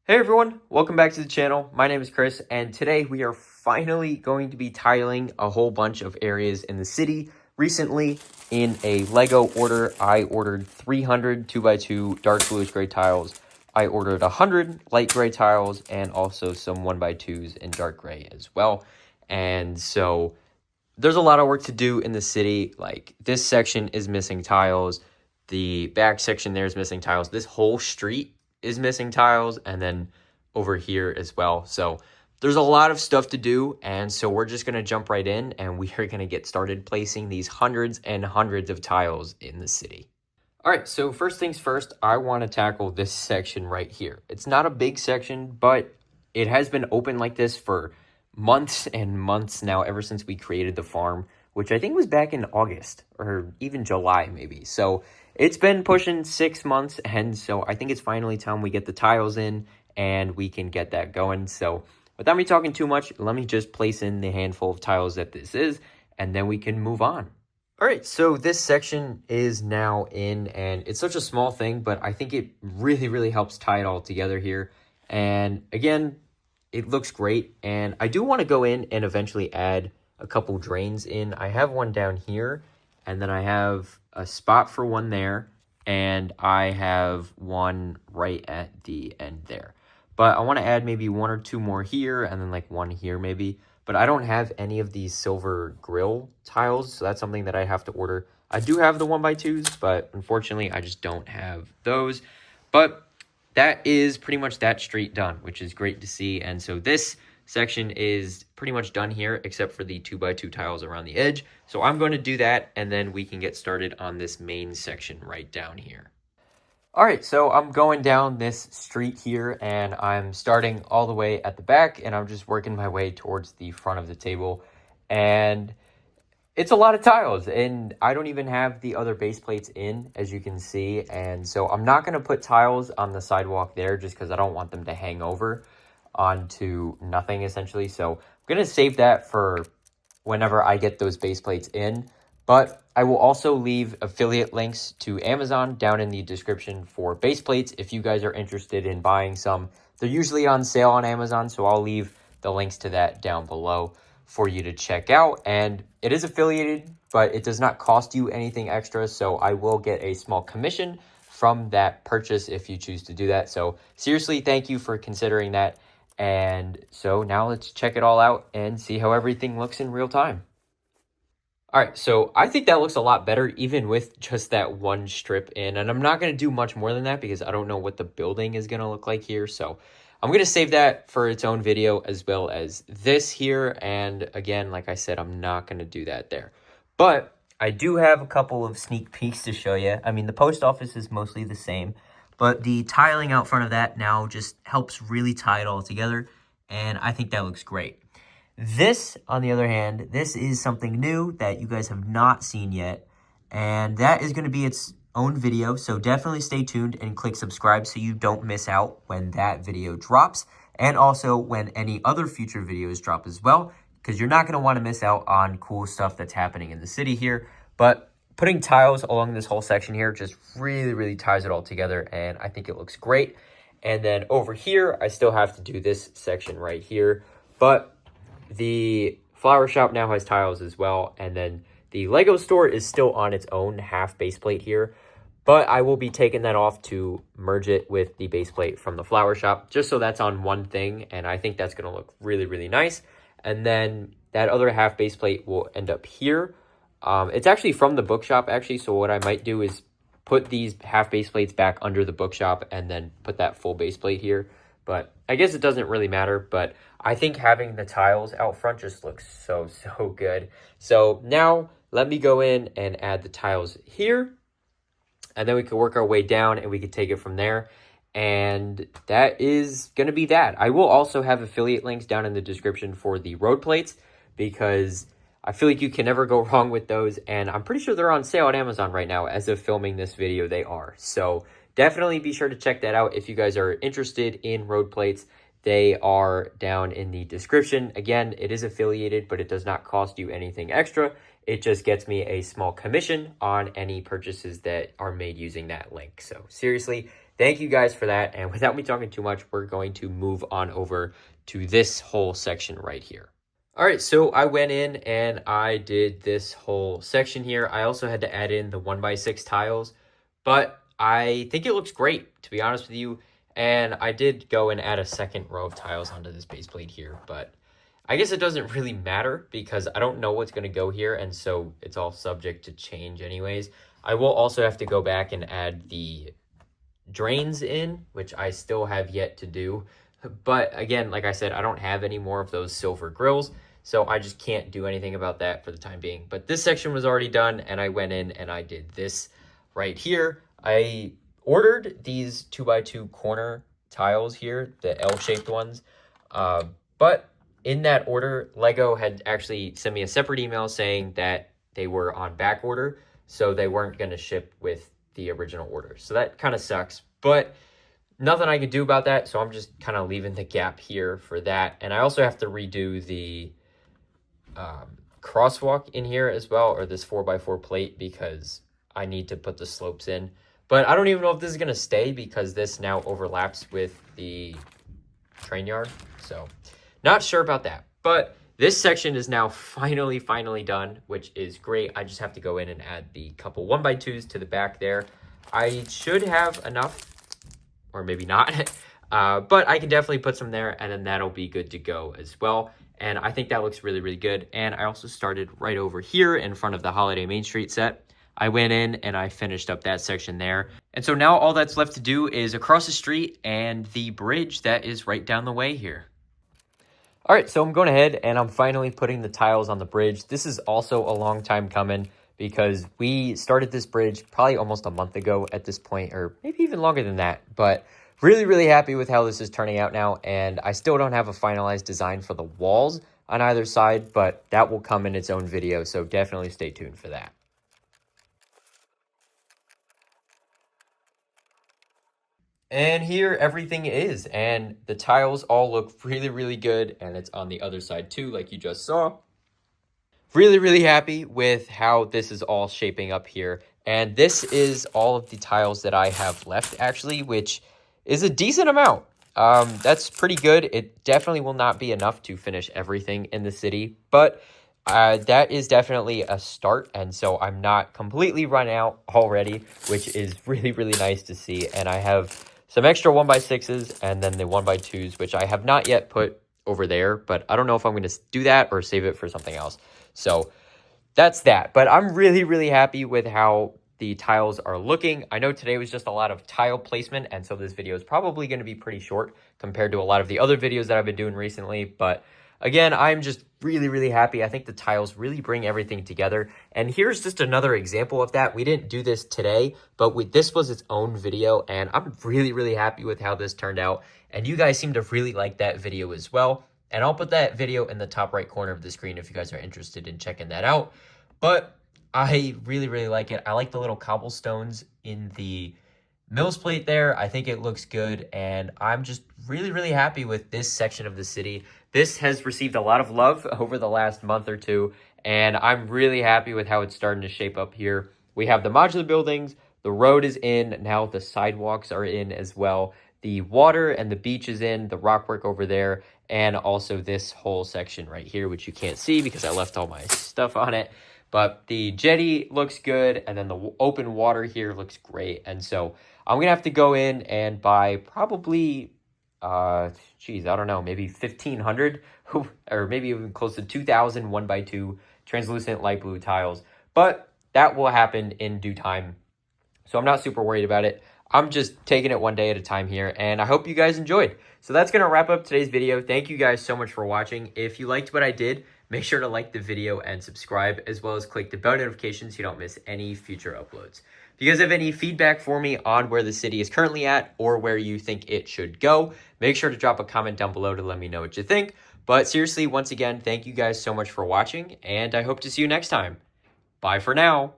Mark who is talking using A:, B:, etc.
A: Hey everyone, welcome back to the channel. My name is Chris, and today we are finally going to be tiling a whole bunch of areas in the city. Recently, in a Lego order, I ordered 300 2x2 dark bluish gray tiles. I ordered 100 light gray tiles and also some 1x2s in dark gray as well. And so there's a lot of work to do in the city. Like, this section is missing tiles. The back section there is missing tiles. This whole street is missing tiles, and then over here as well. So there's a lot of stuff to do, and so we're just going to jump right in, and we are going to get started placing these hundreds and hundreds of tiles in the city. All right, so first things first, I want to tackle this section right here. It's not a big section, but it has been open like this for months and months now, ever since we created the farm, which I think was back in August or even July maybe. So it's been pushing 6 months, and so I think it's finally time we get the tiles in and we can get that going. So without me talking too much, let me just place in the handful of tiles that this is, and then we can move on. All right, so this section is now in, and it's such a small thing, but I think it really helps tie it all together here. And again, it looks great, and I do want to go in and eventually add a couple drains in. I have one down here, and then I have a spot for one there, and I have one right at the end there. But I want to add maybe one or two more here, and then like one here maybe. But I don't have any of these silver grill tiles, so that's something that I have to order. I do have the 1x2s, but unfortunately I just don't have those. But that is pretty much that street done, which is great to see. And so this section is pretty much done here, except for the 2x2 tiles around the edge. So I'm going to do that, and then we can get started on this main section right down here. All right, so I'm going down this street here, and I'm starting all the way at the back, and I'm just working my way towards the front of the table. And it's a lot of tiles, and I don't even have the other base plates in, as you can see. And so I'm not going to put tiles on the sidewalk there just because I don't want them to hang over onto nothing, essentially. So I'm going to save that for whenever I get those base plates in. But I will also leave affiliate links to Amazon down in the description for base plates if you guys are interested in buying some. They're usually on sale on Amazon, so I'll leave the links to that down below for you to check out. And it is affiliated, but it does not cost you anything extra, so I will get a small commission from that purchase if you choose to do that. So seriously, thank you for considering that. And so now let's check it all out and see how everything looks in real time. All right, so I think that looks a lot better even with just that one strip in. And I'm not going to do much more than that because I don't know what the building is going to look like here. So I'm going to save that for its own video as well as this here. And again, like I said, I'm not going to do that there. But I do have a couple of sneak peeks to show you. I mean, the post office is mostly the same, but the tiling out front of that now just helps really tie it all together. And I think that looks great. This, on the other hand, this is something new that you guys have not seen yet, and that is going to be its own video, so definitely stay tuned and click subscribe so you don't miss out when that video drops, and also when any other future videos drop as well, because you're not going to want to miss out on cool stuff that's happening in the city here. But putting tiles along this whole section here just really ties it all together, and I think it looks great. And then over here, I still have to do this section right here, but the flower shop now has tiles as well, and then the Lego store is still on its own half base plate here, but I will be taking that off to merge it with the base plate from the flower shop, just so that's on one thing, and I think that's going to look really nice. And then that other half base plate will end up here. It's actually from the bookshop, actually, so what I might do is put these half base plates back under the bookshop and then put that full base plate here. But I guess it doesn't really matter, but I think having the tiles out front just looks so good. So now let me go in and add the tiles here, and then we can work our way down and we can take it from there. And that is going to be that. I will also have affiliate links down in the description for the road plates because I feel like you can never go wrong with those. And I'm pretty sure they're on sale at Amazon right now. As of filming this video, they are. So definitely be sure to check that out if you guys are interested in road plates. They are down in the description. Again, it is affiliated, but it does not cost you anything extra. It just gets me a small commission on any purchases that are made using that link. So seriously, thank you guys for that. And without me talking too much, we're going to move on over to this whole section right here. All right, so I went in and I did this whole section here. I also had to add in the 1x6 tiles, but I think it looks great, to be honest with you. And I did go and add a second row of tiles onto this base plate here, but I guess it doesn't really matter because I don't know what's going to go here, and so it's all subject to change anyways. I will also have to go back and add the drains in, which I still have yet to do. But again, like I said, I don't have any more of those silver grills, so I just can't do anything about that for the time being. But this section was already done, and I went in and I did this right here. I ordered these 2x2 corner tiles here, the L-shaped ones, but in that order, Lego had actually sent me a separate email saying that they were on back order, so they weren't going to ship with the original order. So that kind of sucks, but nothing I can do about that, so I'm just kind of leaving the gap here for that. And I also have to redo the crosswalk in here as well, or this 4x4 plate, because I need to put the slopes in. But I don't even know if this is going to stay because this now overlaps with the train yard, so not sure about that. But this section is now finally done, which is great. I just have to go in and add the couple 1x2s to the back there. I should have enough, or maybe not, but I can definitely put some there, and then that'll be good to go as well. And I think that looks really good. And I also started right over here in front of the Holiday Main Street set. I went in and I finished up that section there. And so now all that's left to do is across the street and the bridge that is right down the way here. All right, so I'm going ahead and I'm finally putting the tiles on the bridge. This is also a long time coming because we started this bridge probably almost a month ago at this point, or maybe even longer than that. But really happy with how this is turning out now. And I still don't have a finalized design for the walls on either side, but that will come in its own video. So definitely stay tuned for that. And here everything is, and the tiles all look really good, and it's on the other side too, like you just saw. Really happy with how this is all shaping up here. And this is all of the tiles that I have left, actually, which is a decent amount. That's pretty good. It definitely will not be enough to finish everything in the city, but that is definitely a start, and so I'm not completely run out already, which is really nice to see. And I have some extra 1x6s and then the 1x2s, which I have not yet put over there, but I don't know if I'm going to do that or save it for something else. So that's that. But I'm really happy with how the tiles are looking. I know today was just a lot of tile placement, and so this video is probably going to be pretty short compared to a lot of the other videos that I've been doing recently. But again, I'm just really happy. I think the tiles really bring everything together. And here's just another example of that. We didn't do this today, but this was its own video, and I'm really happy with how this turned out. And you guys seem to really like that video as well. And I'll put that video in the top right corner of the screen if you guys are interested in checking that out. But I really like it. I like the little cobblestones in the Mills plate there. I think it looks good, and I'm just really happy with this section of the city. This has received a lot of love over the last month or two, and I'm really happy with how it's starting to shape up here. We have the modular buildings, the road is in, now the sidewalks are in as well. The water and the beach is in, the rock work over there, and also this whole section right here, which you can't see because I left all my stuff on it. But the jetty looks good, and then the open water here looks great. And so I'm going to have to go in and buy probably, I don't know, maybe 1,500 or maybe even close to 2,000 1x2 translucent light blue tiles. But that will happen in due time. So I'm not super worried about it. I'm just taking it one day at a time here, and I hope you guys enjoyed. So that's going to wrap up today's video. Thank you guys so much for watching. If you liked what I did, make sure to like the video and subscribe, as well as click the bell notification so you don't miss any future uploads. If you guys have any feedback for me on where the city is currently at or where you think it should go, make sure to drop a comment down below to let me know what you think. But seriously, once again, thank you guys so much for watching, and I hope to see you next time. Bye for now.